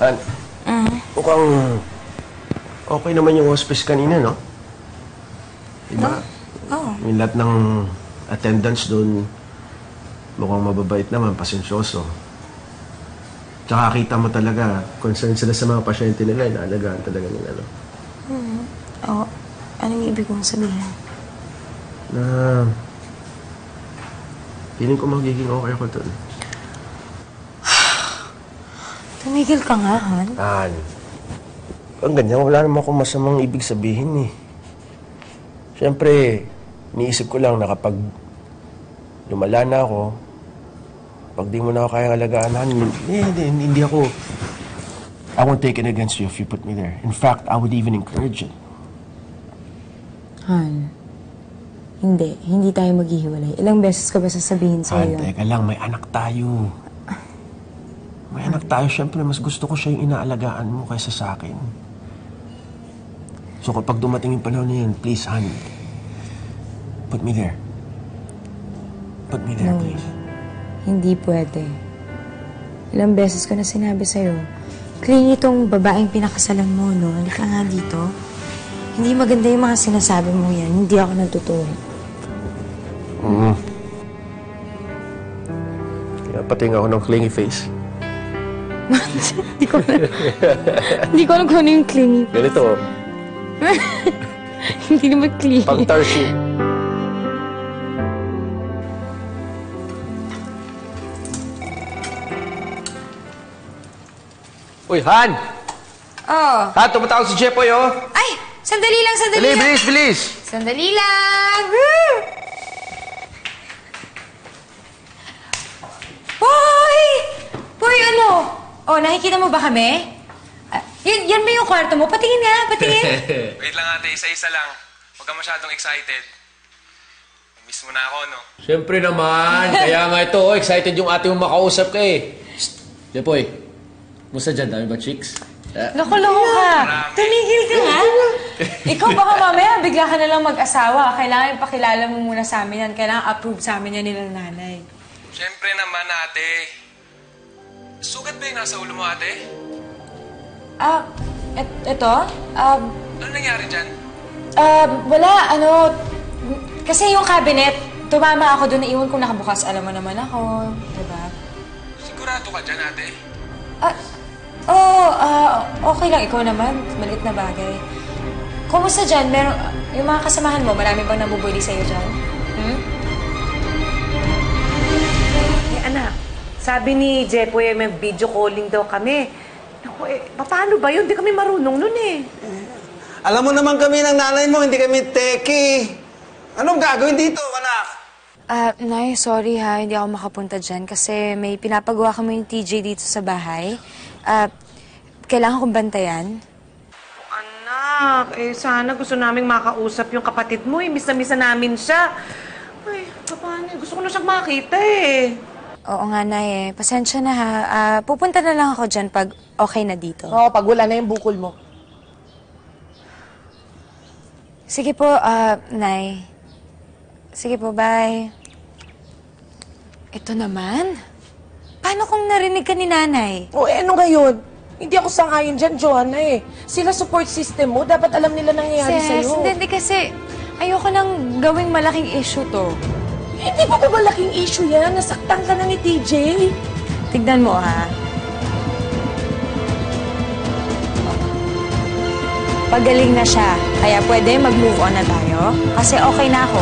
Han, mukhang okay naman yung hospice kanina, no? Diba? Oo. Yung lahat ng attendants doon, mukhang mababait naman, pasensyoso. Tsaka kita mo talaga, concerned sila sa mga pasyente nila, inaalagaan talaga nila, no? Oo. Anong ibig kong sabihin? Na feeling ko magiging okay ako doon. Tumigil ka nga, Han. Han, ang ganyan, wala naman akong masamang ibig sabihin, eh. Siyempre, niisip ko lang na kapag lumala na ako, pag di mo na ako kayang alagaan, Han, hindi ako... I won't take it against you if you put me there. In fact, I would even encourage it. Han, hindi tayo maghihiwalay. Ilang beses ka ba sasabihin sa'yo? Han, teka lang, may anak tayo. May anak tayo, siyempre, mas gusto ko siya yung inaalagaan mo kaysa sa akin. So kapag dumating yung panahon na yun, please, Han, put me there. Put me there, No, please. hindi pwede. Ilang beses ko na sinabi sa'yo, clingy itong babaeng pinakasalan mo, no? Halika nga dito. Hindi maganda yung mga sinasabi mo yan. Hindi ako natutuwa. Kaya pating ako ng clingy face. Hindi ko alam kung ano yung clingy. Ganito, Hindi naman clingy. pang-tarsi. Uy, Han! Oh. Han, tumatawag si Jepoy, oh! Ay! Sandali lang, sandali Dali, lang. bilis, bilis! Sandali lang. Woo! Hoy! Hoy, ano? Oh, nakikita mo ba kami? Yan ba yung kwarto mo? Patingin nga, patingin. Wait lang ate, isa-isa lang. Huwag ka masyadong excited. Miss mo na ako, no? Siyempre naman. Kaya nga ito, excited yung ate mong makausap ka eh. Jepoy, musta dyan? Dami ba chicks? Loko-loko ka. Tumigil ka nga. Ikaw baka mamaya bigla ka nalang mag-asawa. Kailangan ipakilala mo muna sa amin yan. Kailangan approve sa amin yan nilang nanay. Siyempre naman ate. Sugat ba yung nasa ulo mo ate? Ito? Ano nangyari dyan? Wala, kasi yung cabinet, tumama ako doon, iwan ko nakabukas. Alam mo naman ako, diba? Sigurado ka dyan ate? Okay lang. Ikaw naman, maliit na bagay. Kumusta dyan? Yung mga kasamahan mo, marami bang namubuli sa'yo dyan? Anak, sabi ni Jepoy, may video calling daw kami. Naku, paano ba yun? Hindi kami marunong nun eh. Alam mo naman kami ng nanay mo, hindi kami teki. Anong gagawin dito, anak? Nay, sorry ha, hindi ako makapunta dyan kasi may pinapagawa kami yung TJ dito sa bahay. Kailangan kong bantayan. Anak, sana gusto naming makausap yung kapatid mo eh. Miss na namin siya. Ay, paano? Gusto ko na siyang makita eh. Oo nga, Nay. Pasensya na ha. Pupunta na lang ako dyan pag okay na dito. Oo, pag wala na yung bukol mo. Sige po, Nay. Sige po, bye. Ito naman? Paano kung narinig ka ni Nanay? O, ano ngayon? Hindi ako sangayon dyan, Joanna eh. Sila support system mo, dapat alam nila nangyayari sa'yo. Hindi kasi ayoko nang gawing malaking issue to. Hindi pa ba malaking issue yan? Nasaktan ka na ni TJ. Tignan mo, ha? Pagaling na siya, kaya pwede mag-move on na tayo. Kasi okay na ako.